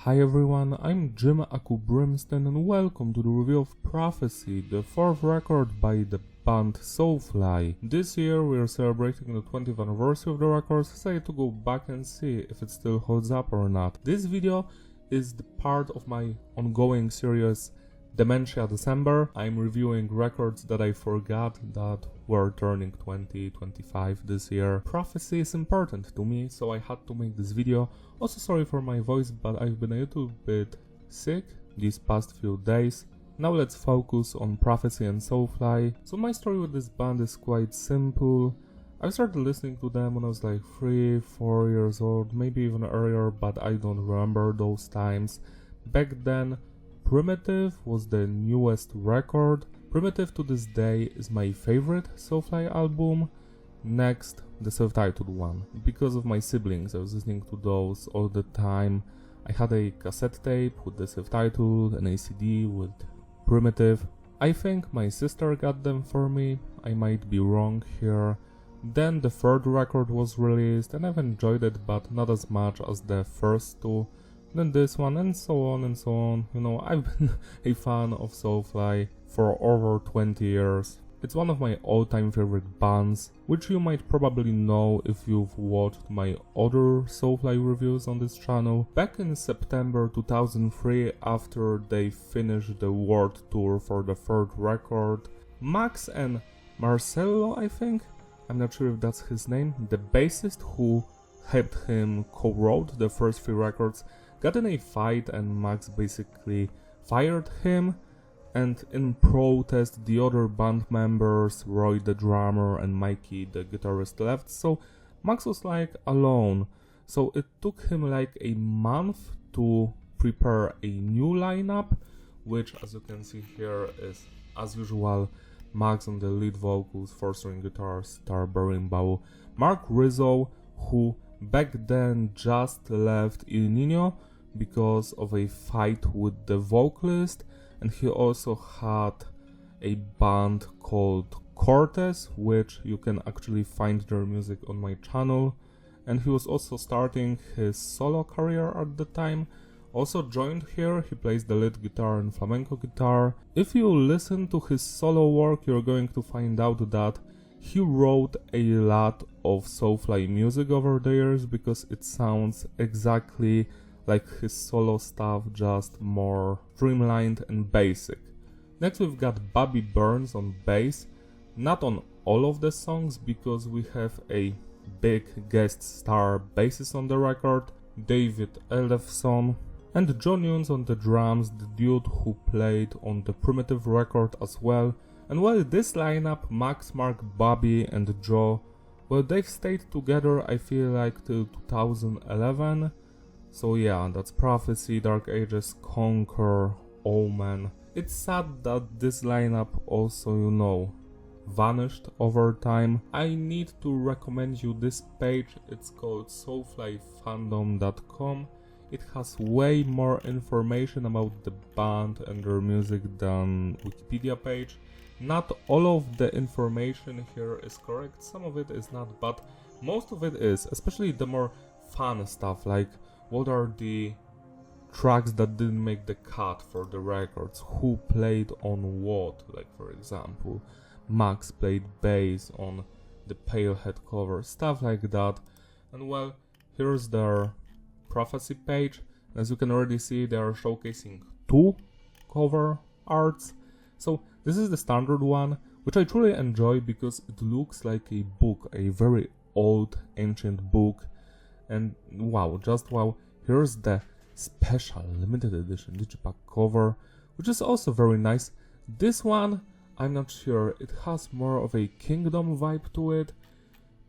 Hi everyone, I'm Jim Aku Brimston and welcome to the review of Prophecy, the fourth record by the band Soulfly. This year we are celebrating the 20th anniversary of the record, so I decided to go back and see if it still holds up or not. This video is the part of my ongoing series Dementia December. I'm reviewing records that I forgot that were turning 2025 this year. Prophecy is important to me, so I had to make this video. Also sorry for my voice, but I've been a little bit sick these past few days. Now let's focus on Prophecy and Soulfly. So my story with this band is quite simple. I started listening to them when I was like 3-4 years old, maybe even earlier, but I don't remember those times. Back then, Primitive was the newest record. Primitive to this day is my favorite Soulfly album. Next, the self-titled one. Because of my siblings, I was listening to those all the time. I had a cassette tape with the self-titled and a CD with Primitive. I think my sister got them for me. I might be wrong here. Then the third record was released and I've enjoyed it, but not as much as the first two. Then this one, and so on and so on. You know, I've been a fan of Soulfly for over 20 years. It's one of my all-time favorite bands, which you might probably know if you've watched my other Soulfly reviews on this channel. Back in September 2003, after they finished the world tour for the third record, Max and Marcelo, I think, I'm not sure if that's his name, the bassist who helped him co-wrote the first three records, got in a fight and Max basically fired him, and in protest the other band members, Roy the drummer and Mikey the guitarist, left, so Max was like alone. So it took him like a month to prepare a new lineup, which as you can see here is as usual Max on the lead vocals, 4-string guitar, star berimbau, Mark Rizzo, who back then just left Il Nino because of a fight with the vocalist, and he also had a band called Cortez, which you can actually find their music on my channel, and he was also starting his solo career at the time. Also joined here, he plays the lead guitar and flamenco guitar. If you listen to his solo work, you're going to find out that he wrote a lot of Soulfly music over the years because it sounds exactly like his solo stuff, just more streamlined and basic. Next we've got Bobby Burns on bass, not on all of the songs because we have a big guest star bassist on the record, David Ellefson, and John Nunes on the drums, the dude who played on the Primitive record as well. And while this lineup, Max, Mark, Bobby and Joe, well, they've stayed together I feel like till 2011. So yeah, that's Prophecy, Dark Ages, Conquer, Omen. It's sad that this lineup also, you know, vanished over time. I need to recommend you this page. It's called soulflyfandom.com. It has way more information about the band and their music than Wikipedia page. Not all of the information here is correct, some of it is not, but most of it is, especially the more fun stuff, like what are the tracks that didn't make the cut for the records, who played on what, like for example, Max played bass on the Palehead cover, stuff like that. And well, here's their Prophecy page. As you can already see, they are showcasing 2 cover arts. So this is the standard one, which I truly enjoy because it looks like a book, a very old, ancient book. And wow, just wow, here's the special limited edition digipack cover, which is also very nice. This one, I'm not sure, it has more of a Kingdom vibe to it.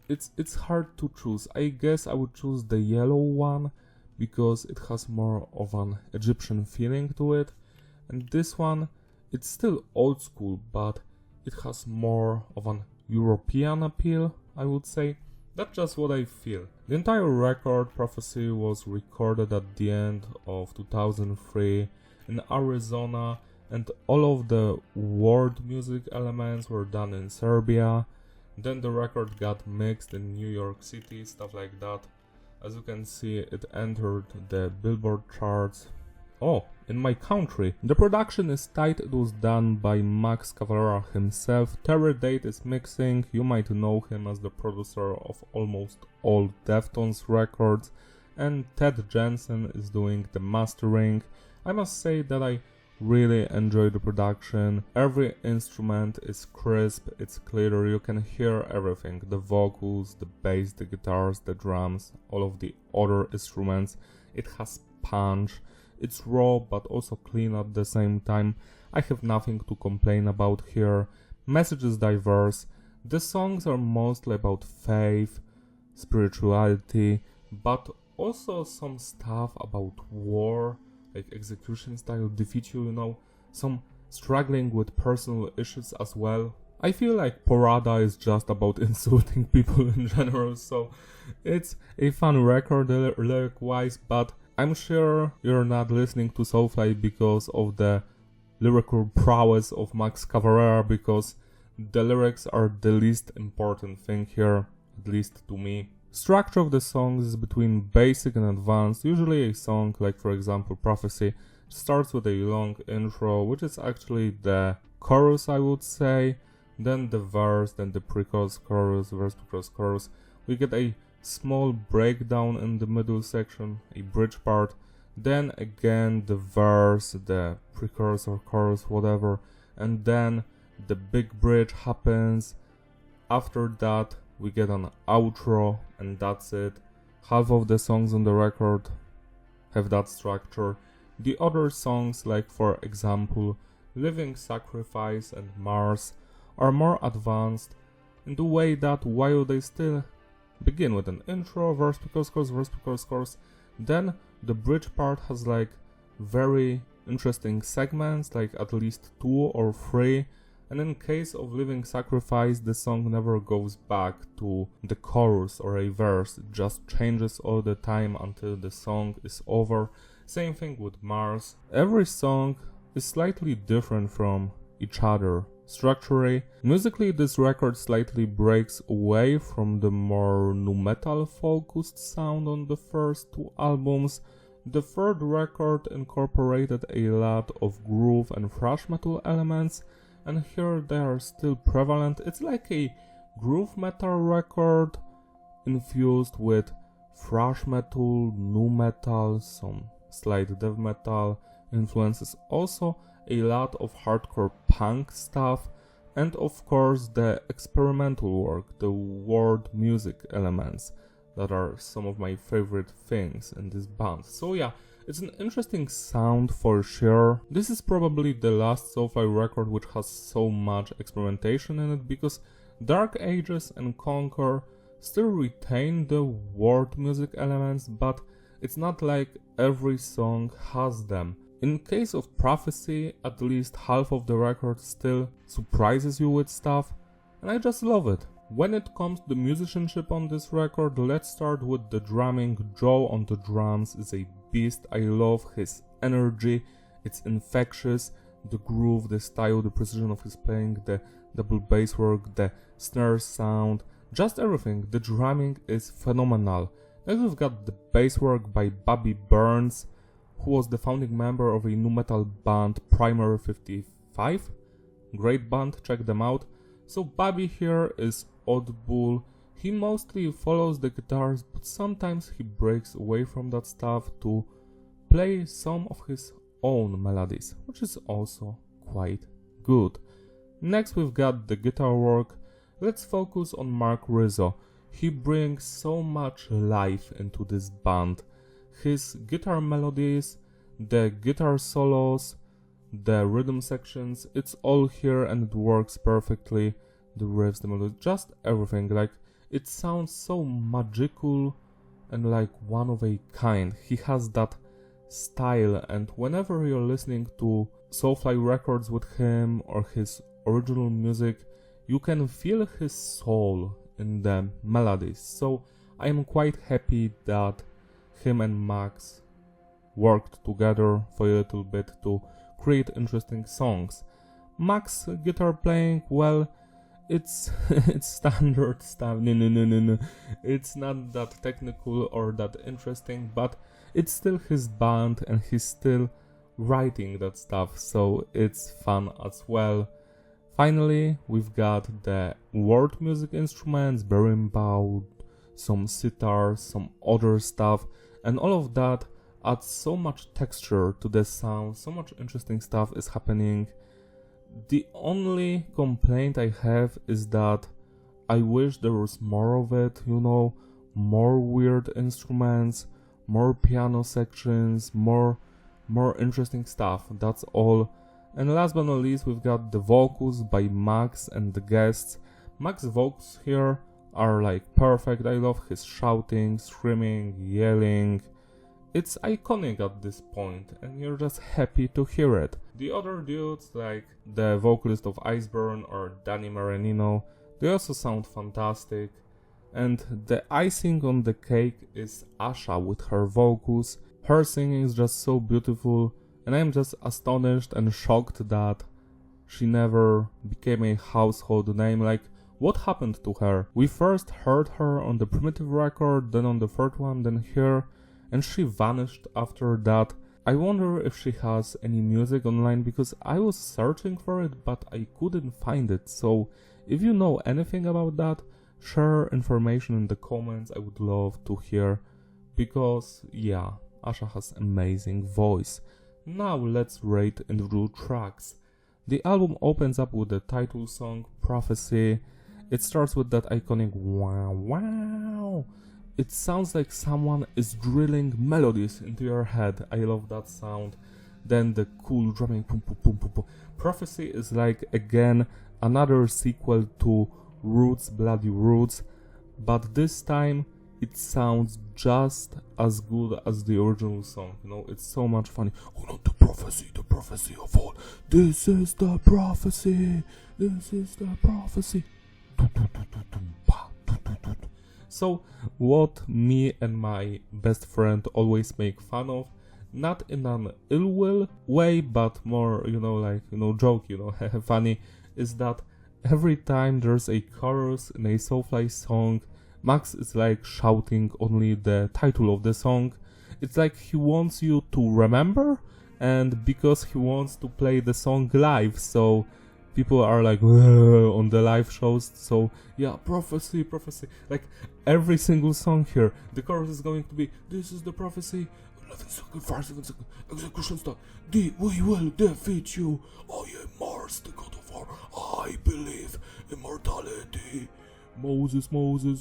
It's hard to choose. I guess I would choose the yellow one because it has more of an Egyptian feeling to it. And this one, it's still old school, but it has more of an European appeal, I would say. That's just what I feel. The entire record, Prophecy, was recorded at the end of 2003 in Arizona, and all of the world music elements were done in Serbia. Then the record got mixed in New York City, stuff like that. As you can see, it entered the Billboard charts. Oh, in my country. The production is tight. It was done by Max Cavalera himself. Terry Date is mixing. You might know him as the producer of almost all Deftones records. And Ted Jensen is doing the mastering. I must say that I really enjoy the production. Every instrument is crisp, it's clear, you can hear everything. The vocals, the bass, the guitars, the drums, all of the other instruments. It has punch. It's raw but also clean at the same time. I have nothing to complain about here. Message is diverse. The songs are mostly about faith, spirituality, but also some stuff about war, like execution style, defeat you, some struggling with personal issues as well. I feel like Porada is just about insulting people in general, so it's a fun record lyric-wise, but I'm sure you're not listening to Soulfly because of the lyrical prowess of Max Cavalera, because the lyrics are the least important thing here, at least to me. Structure of the songs is between basic and advanced. Usually a song, like for example Prophecy, starts with a long intro, which is actually the chorus, I would say, then the verse, then the pre-chorus, chorus, verse, pre-chorus, chorus. We get a small breakdown in the middle section, a bridge part, then again the verse, the pre-chorus or chorus, whatever, and then the big bridge happens. After that we get an outro, and that's it. Half of the songs on the record have that structure. The other songs, like for example Living Sacrifice and Mars, are more advanced in the way that while they still begin with an intro, verse, pre-chorus, chorus, verse, pre-chorus, chorus, then the bridge part has like very interesting segments, like at least 2 or 3. And in case of Living Sacrifice, the song never goes back to the chorus or a verse, it just changes all the time until the song is over. Same thing with Mars. Every song is slightly different from each other. Structurally, musically this record slightly breaks away from the more nu metal focused sound on the first 2 albums. The third record incorporated a lot of groove and thrash metal elements, and here they are still prevalent. It's like a groove metal record infused with thrash metal, nu metal, some slight death metal influences, also a lot of hardcore punk stuff, and of course the experimental work, the world music elements that are some of my favorite things in this band. So yeah, it's an interesting sound for sure. This is probably the last Soulfly record which has so much experimentation in it, because Dark Ages and Conquer still retain the world music elements, but it's not like every song has them. In case of Prophecy, at least half of the record still surprises you with stuff, and I just love it. When it comes to the musicianship on this record, let's start with the drumming. Joe on the drums is a beast. I love his energy, it's infectious, the groove, the style, the precision of his playing, the double bass work, the snare sound, just everything. The drumming is phenomenal. Next we've got the bass work by Bobby Burns, who was the founding member of a nu metal band Primary 55. Great band, check them out. So Bobby here is oddball. He mostly follows the guitars, but sometimes he breaks away from that stuff to play some of his own melodies, which is also quite good. Next we've got the guitar work. Let's focus on Mark Rizzo. He brings so much life into this band. His guitar melodies, the guitar solos, the rhythm sections, it's all here and it works perfectly. The riffs, the melody, just everything. Like, it sounds so magical and like one of a kind. He has that style, and whenever you're listening to Soulfly records with him or his original music, you can feel his soul in the melodies. So I am quite happy that him and Max worked together for a little bit to create interesting songs. Max's guitar playing, well, it's it's standard stuff. No. It's not that technical or that interesting, but it's still his band and he's still writing that stuff, so it's fun as well. Finally, we've got the world music instruments, berimbau, some sitar, some other stuff, and all of that adds so much texture to the sound, so much interesting stuff is happening. The only complaint I have is that I wish there was more of it, more weird instruments, more piano sections, more interesting stuff, that's all. And last but not least, we've got the vocals by Max and the guests. Max's vocals here are like perfect. I love his shouting, screaming, yelling. It's iconic at this point, and you're just happy to hear it. The other dudes, like the vocalist of Iceburn or Danny Maranino, they also sound fantastic. And the icing on the cake is Asha with her vocals. Her singing is just so beautiful, and I'm just astonished and shocked that she never became a household name. Like, what happened to her? We first heard her on the Primitive record, then on the third one, then here, and she vanished after that. I wonder if she has any music online, because I was searching for it, but I couldn't find it. So if you know anything about that, share information in the comments. I would love to hear, because yeah, Asha has amazing voice. Now let's rate individual tracks. The album opens up with the title song, Prophecy. It starts with that iconic wow wow. It sounds like someone is drilling melodies into your head. I love that sound. Then the cool drumming, boom, boom, boom, boom, boom. Prophecy is like, again, another sequel to Roots, Bloody Roots, but this time it sounds just as good as the original song. It's so much funny. Oh no, the prophecy of all. This is the prophecy. This is the prophecy. So, what me and my best friend always make fun of, not in an ill will way, but more, joke, funny, is that every time there's a chorus in a Soulfly song, Max is like shouting only the title of the song. It's like he wants you to remember, and because he wants to play the song live, so people are like on the live shows. So yeah, prophecy. Like every single song here, the chorus is going to be, this is the prophecy. 11 seconds, 5 seconds, execution start. We will defeat you. I am Mars, the god of war. I believe immortality. Moses,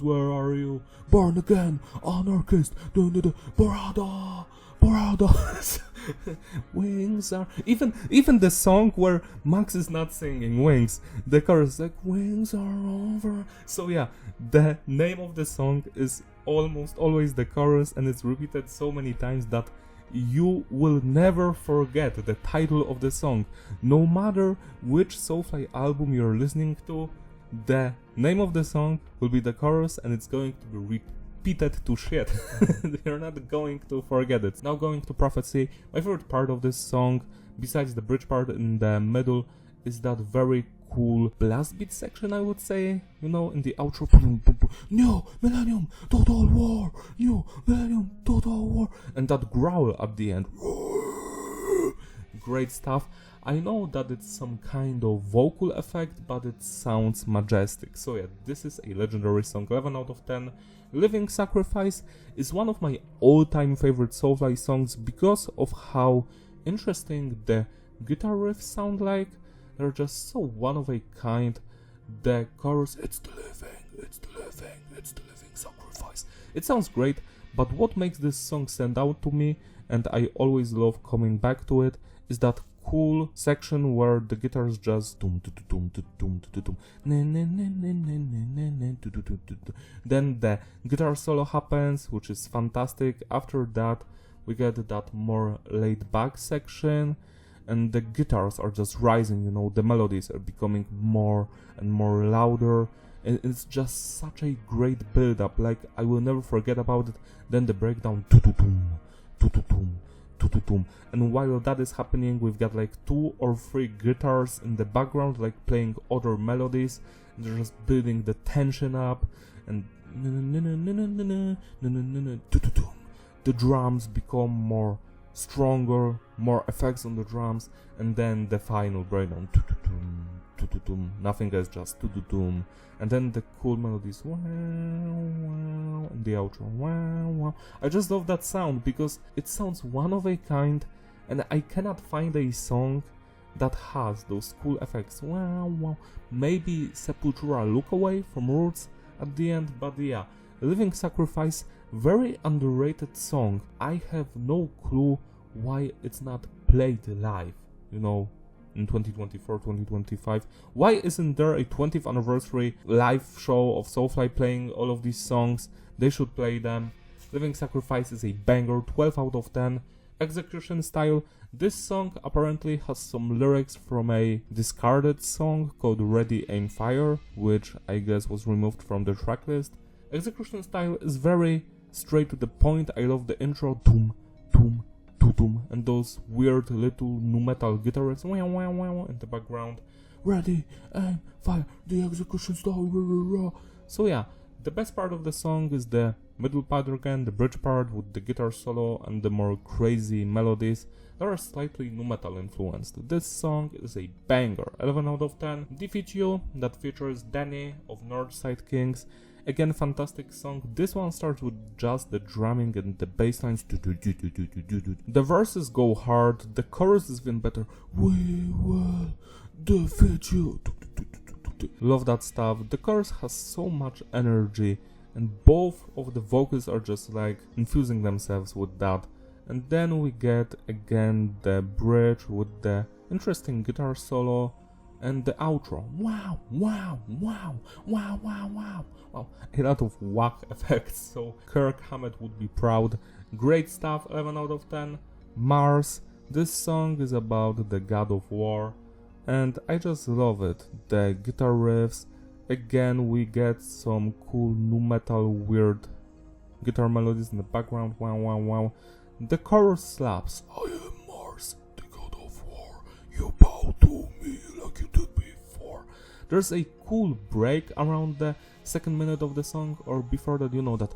where are you? Born again, anarchist. Borada. Wings are even the song where Max is not singing Wings. The chorus is like, wings are over. So yeah, the name of the song is almost always the chorus, and it's repeated so many times that you will never forget the title of the song. No matter which Soulfly album you're listening to, the name of the song will be the chorus, and it's going to be repeated to shit. You're not going to forget it. Now going to Prophecy, my favorite part of this song, besides the bridge part in the middle, is that very cool blast beat section, I would say, in the outro. New Millennium, Total War, New Millennium, Total War, and that growl at the end. Great stuff. I know that it's some kind of vocal effect, but it sounds majestic. So yeah, this is a legendary song, 11 out of 10. Living Sacrifice is one of my all-time favorite Soulfly songs because of how interesting the guitar riffs sound like. They're just so one of a kind. The chorus, it's the living sacrifice. It sounds great, but what makes this song stand out to me, and I always love coming back to it, is that cool section where the guitars just then the guitar solo happens, which is fantastic. After that we get that more laid back section, and the guitars are just rising, the melodies are becoming more and more louder, and it's just such a great build up. Like, I will never forget about it. Then the breakdown, and while that is happening, we've got like 2 or 3 guitars in the background, like playing other melodies, they're just building the tension up, and the drums become more stronger, more effects on the drums, and then the final breakdown, nothing else, just and then the cool melodies, and the outro, I just love that sound because it sounds one of a kind, and I cannot find a song that has those cool effects. Maybe Sepultura Look Away from Roots at the end, but yeah, Living Sacrifice, very underrated song. I have no clue why it's not played live, in 2024, 2025. Why isn't there a 20th anniversary live show of Soulfly playing all of these songs? They should play them. Living Sacrifice is a banger, 12 out of 10. Execution style, this song apparently has some lyrics from a discarded song called Ready Aim Fire, which I guess was removed from the tracklist. Execution style is very straight to the point. I love the intro, and those weird little nu metal guitarists in the background. Ready, aim, fire, the execution style. So yeah, the best part of the song is the middle part again, the bridge part with the guitar solo and the more crazy melodies that are slightly nu metal influenced. This song is a banger, 11 out of 10. Defeat You, that features Danny of Northside Kings. Again, fantastic song. This one starts with just the drumming and the bass lines. The verses go hard, the chorus is even better. We will defeat you. Love that stuff. The chorus has so much energy, and both of the vocals are just like infusing themselves with that. And then we get again the bridge with the interesting guitar solo and the outro. Wow. A lot of whack effects, so Kirk Hammett would be proud. Great stuff, 11 out of 10. Mars, this song is about the god of war, and I just love it. The guitar riffs, again we get some cool nu metal weird guitar melodies in the background. Wow. The chorus slaps. I am Mars, the god of war. You bow to me like you did before. There's a cool break around the second minute of the song, or before that, that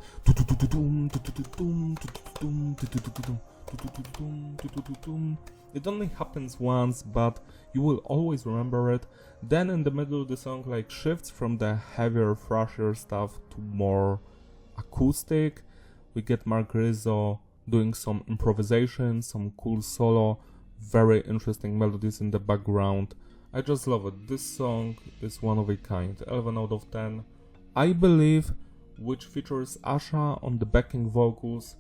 it only happens once, but you will always remember it. Then in the middle of the song like shifts from the heavier, thrashier stuff to more acoustic. We get Mark Rizzo doing some improvisation, some cool solo, very interesting melodies in the background. I just love it. This song is one of a kind, 11 out of 10. I Believe, which features Asha on the backing vocals.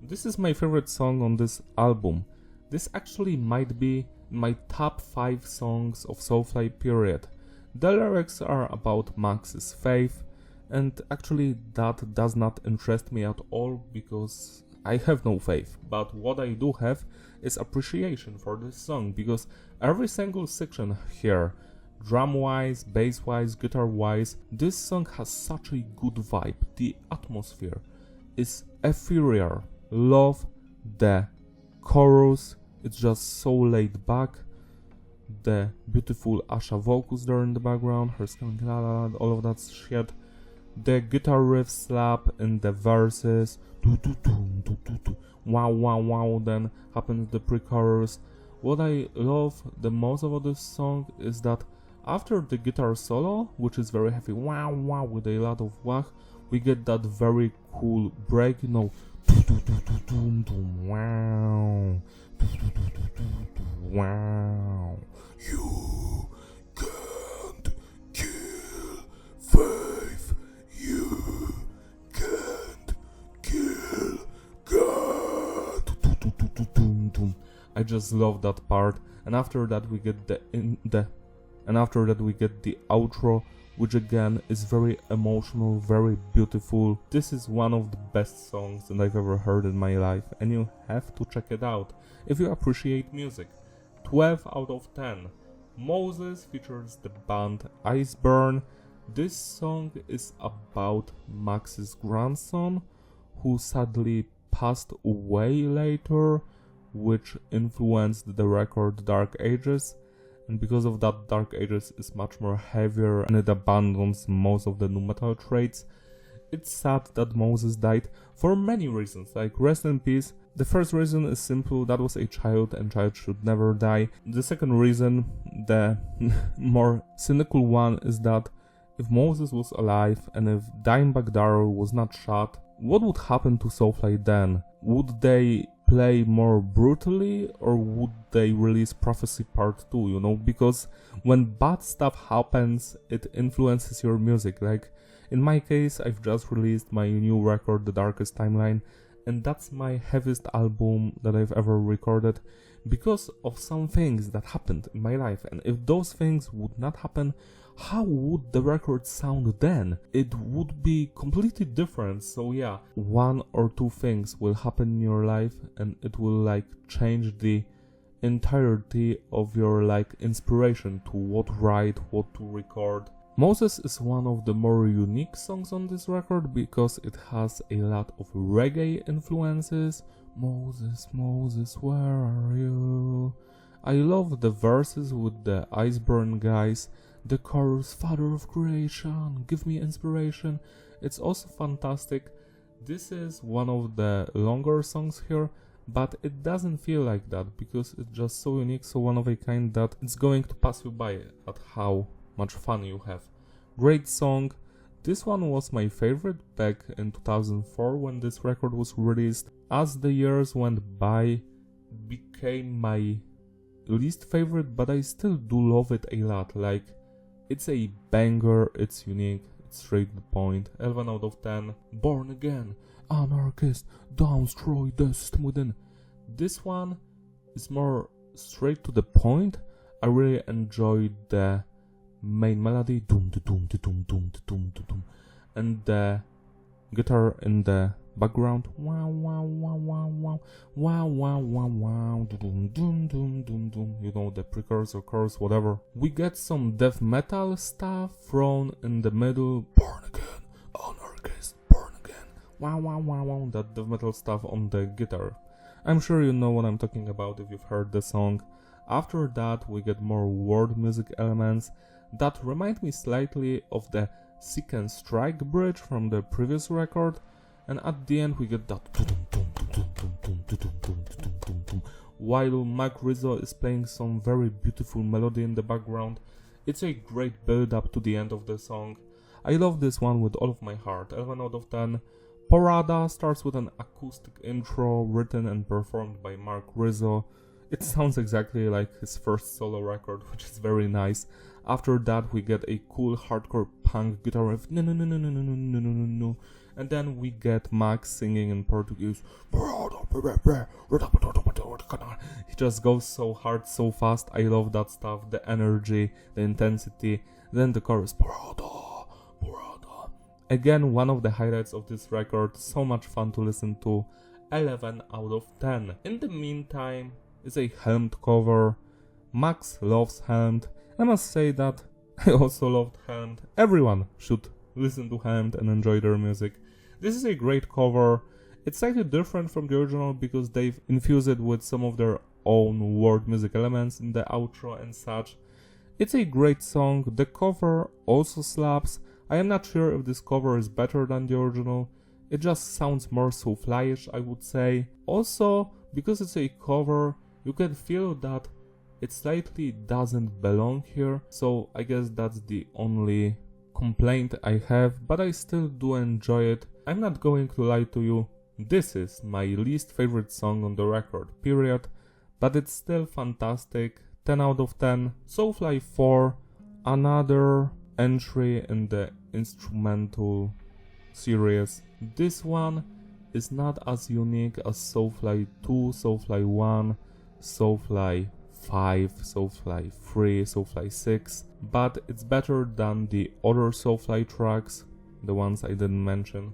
This is my favorite song on this album. This actually might be my top 5 songs of Soulfly period. The lyrics are about Max's faith, and actually that does not interest me at all because I have no faith. But what I do have is appreciation for this song, because every single section here, drum-wise, bass-wise, guitar-wise, this song has such a good vibe. The atmosphere is ethereal. Love the chorus, it's just so laid back. The beautiful Asha vocals there in the background, her screaming la la la, all of that shit. The guitar riff slap in the verses, wow, then happens the pre-chorus. What I love the most about this song is that after the guitar solo, which is very heavy, wow, with a lot of wah, we get that very cool break, wow, you can't kill faith, you can't kill God. I just love that part, and after that we get the outro, which again is very emotional, very beautiful. This is one of the best songs that I've ever heard in my life, and you have to check it out if you appreciate music. 12 out of 10. Moses features the band Iceburn. This song is about Max's grandson, who sadly passed away later, which influenced the record Dark Ages. and because of that Dark Ages is much more heavier and it abandons most of the nu metal traits. It's sad that Moses died for many reasons, like rest in peace. The first reason is simple, that was a child and child should never die. The second reason, the more cynical one, is that if Moses was alive and if Dimebag Darrell was not shot, what would happen to Soulfly then? Would they play more brutally or would they release Prophecy Part 2, you know? Because when bad stuff happens, it influences your music. Like in my case, I've just released my new record, The Darkest Timeline, and that's my heaviest album that I've ever recorded because of some things that happened in my life. And if those things would not happen, how would the record sound then? It would be completely different. So yeah, one or two things will happen in your life and it will like change the entirety of your like inspiration to what write, what to record. Moses is one of the more unique songs on this record because it has a lot of reggae influences. Moses, Moses, where are you? I love the verses with the Iceburn guys. The chorus, Father of Creation, give me inspiration. It's also fantastic. This is one of the longer songs here, but it doesn't feel like that because it's just so unique, so one of a kind that it's going to pass you by at how much fun you have. Great song. This one was my favorite back in 2004 when this record was released. As the years went by, it became my least favorite, but I still do love it a lot. Like, it's a banger, it's unique, it's straight to the point. 11 out of 10. Born Again, Anarchist, destroy the system within. This one is more straight to the point. I really enjoyed the main melody, doom doom doom doom doom doom, and the guitar in the background, wow wow wow wow wow wow wow wow wow, doom doom doom doom doom. You know, the precursor, chorus, whatever. We get some death metal stuff thrown in the middle. Born Again, Anarchist, Born Again, wow wow wow wow. That death metal stuff on the guitar. I'm sure you know what I'm talking about if you've heard the song. After that, we get more world music elements that remind me slightly of the Seek and Strike bridge from the previous record, and at the end we get that while Mike Rizzo is playing some very beautiful melody in the background. It's a great build up to the end of the song. I love this one with all of my heart. 11 out of 10. Porada starts with an acoustic intro written and performed by Mark Rizzo. It sounds exactly like his first solo record, which is very nice. After that we get a cool hardcore punk guitar riff, no no no no no no no no no no no, and then we get Max singing in Portuguese. He just goes so hard, so fast. I love that stuff, the energy, the intensity. Then the chorus, again, one of the highlights of this record, so much fun to listen to. 11 out of 10. In the meantime, it's a Helmed cover. Max loves Helmed. I must say that I also loved Helmed. Everyone should listen to Helmed and enjoy their music. This is a great cover. It's slightly different from the original because they've infused it with some of their own world music elements in the outro and such. It's a great song. The cover also slaps. I am not sure if this cover is better than the original. It just sounds more Soulfly-ish, I would say. Also, because it's a cover, you can feel that it slightly doesn't belong here, so I guess that's the only complaint I have, but I still do enjoy it. I'm not going to lie to you, this is my least favorite song on the record, period, but it's still fantastic. 10 out of 10. Soulfly 4, another entry in the instrumental series. This one is not as unique as Soulfly 2, Soulfly 1, Soulfly 5, Soulfly 3, Soulfly 6, but it's better than the other Soulfly tracks, the ones I didn't mention.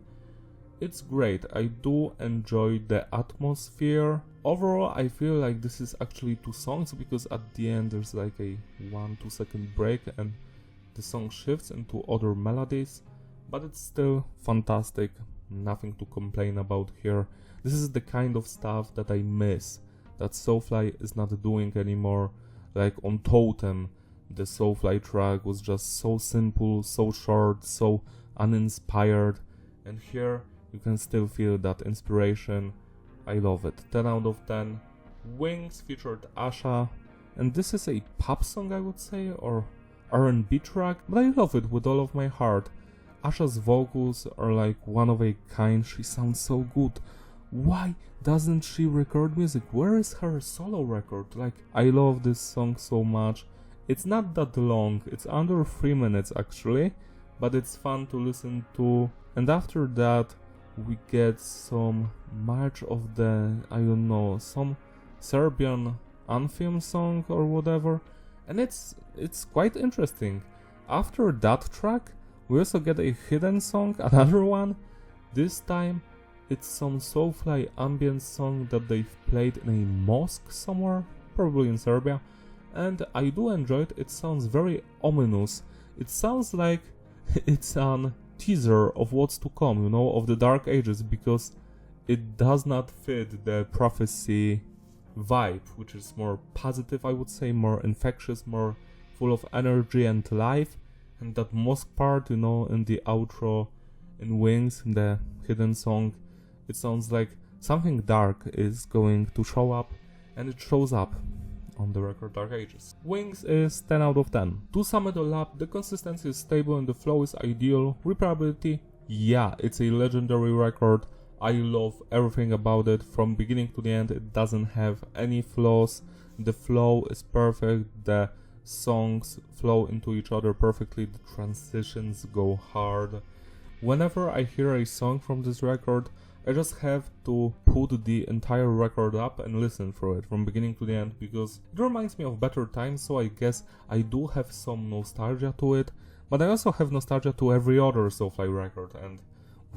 It's great, I do enjoy the atmosphere. Overall, I feel like this is actually two songs because at the end there's like a 1-2 second break and the song shifts into other melodies, but it's still fantastic, nothing to complain about here. This is the kind of stuff that I miss, that Soulfly is not doing anymore. Like on Totem, the Soulfly track was just so simple, so short, so uninspired, and here you can still feel that inspiration. I love it. 10 out of 10. Wings featured Asha, and this is a pop song, I would say, or R&B track, but I love it with all of my heart. Asha's vocals are like one of a kind. She sounds so good. Why doesn't she record music? Where is her solo record? Like, I love this song so much. It's not that long, it's under 3 minutes actually, but it's fun to listen to. And after that we get some March of the, I don't know, some Serbian anthem song or whatever, and it's quite interesting. After that track we also get a hidden song, another one. This time it's some Soulfly ambient song that they've played in a mosque somewhere, probably in Serbia, and I do enjoy it. It sounds very ominous. It sounds like it's an teaser of what's to come, you know, of the Dark Ages, because it does not fit the prophecy vibe, which is more positive, I would say, more infectious, more full of energy and life. And that mosque part, you know, in the outro in Wings, in the hidden song, it sounds like something dark is going to show up, and it shows up on the record Dark Ages. Wings is 10 out of 10. To sum it all up, the consistency is stable and the flow is ideal. Replayability, yeah, it's a legendary record. I love everything about it from beginning to the end. It doesn't have any flaws. The flow is perfect. The songs flow into each other perfectly. The transitions go hard. Whenever I hear a song from this record, I just have to put the entire record up and listen through it from beginning to the end, because it reminds me of better times, so I guess I do have some nostalgia to it, but I also have nostalgia to every other Soulfly record, and,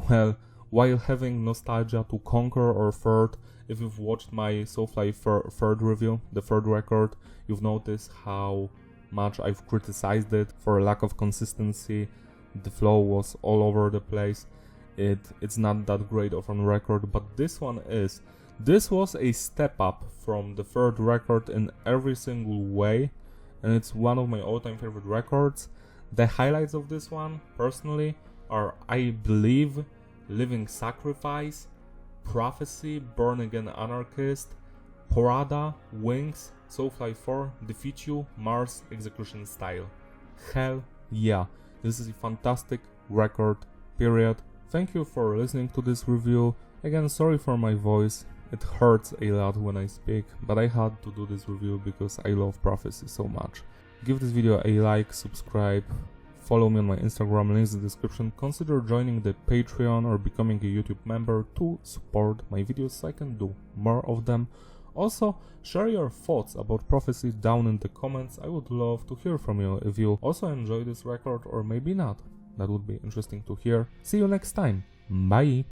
well, while having nostalgia to Conquer or Third, if you've watched my Soulfly third review, the third record, you've noticed how much I've criticized it for a lack of consistency. The flow was all over the place. It's not that great of a record, but this one is. This was a step up from the third record in every single way, and it's one of my all-time favorite records. The highlights of this one, personally, are, I believe, Living Sacrifice, Prophecy, Born Again Anarchist, Porada, Wings, Soulfly 4, Defeat You, Mars, Execution Style. Hell yeah, this is a fantastic record, period. Thank you for listening to this review. Again, sorry for my voice, it hurts a lot when I speak, but I had to do this review because I love Prophecy so much. Give this video a like, subscribe, follow me on my Instagram, links in the description. Consider joining the Patreon or becoming a YouTube member to support my videos so I can do more of them. Also, share your thoughts about Prophecy down in the comments. I would love to hear from you if you also enjoy this record or maybe not. That would be interesting to hear. See you next time. Bye!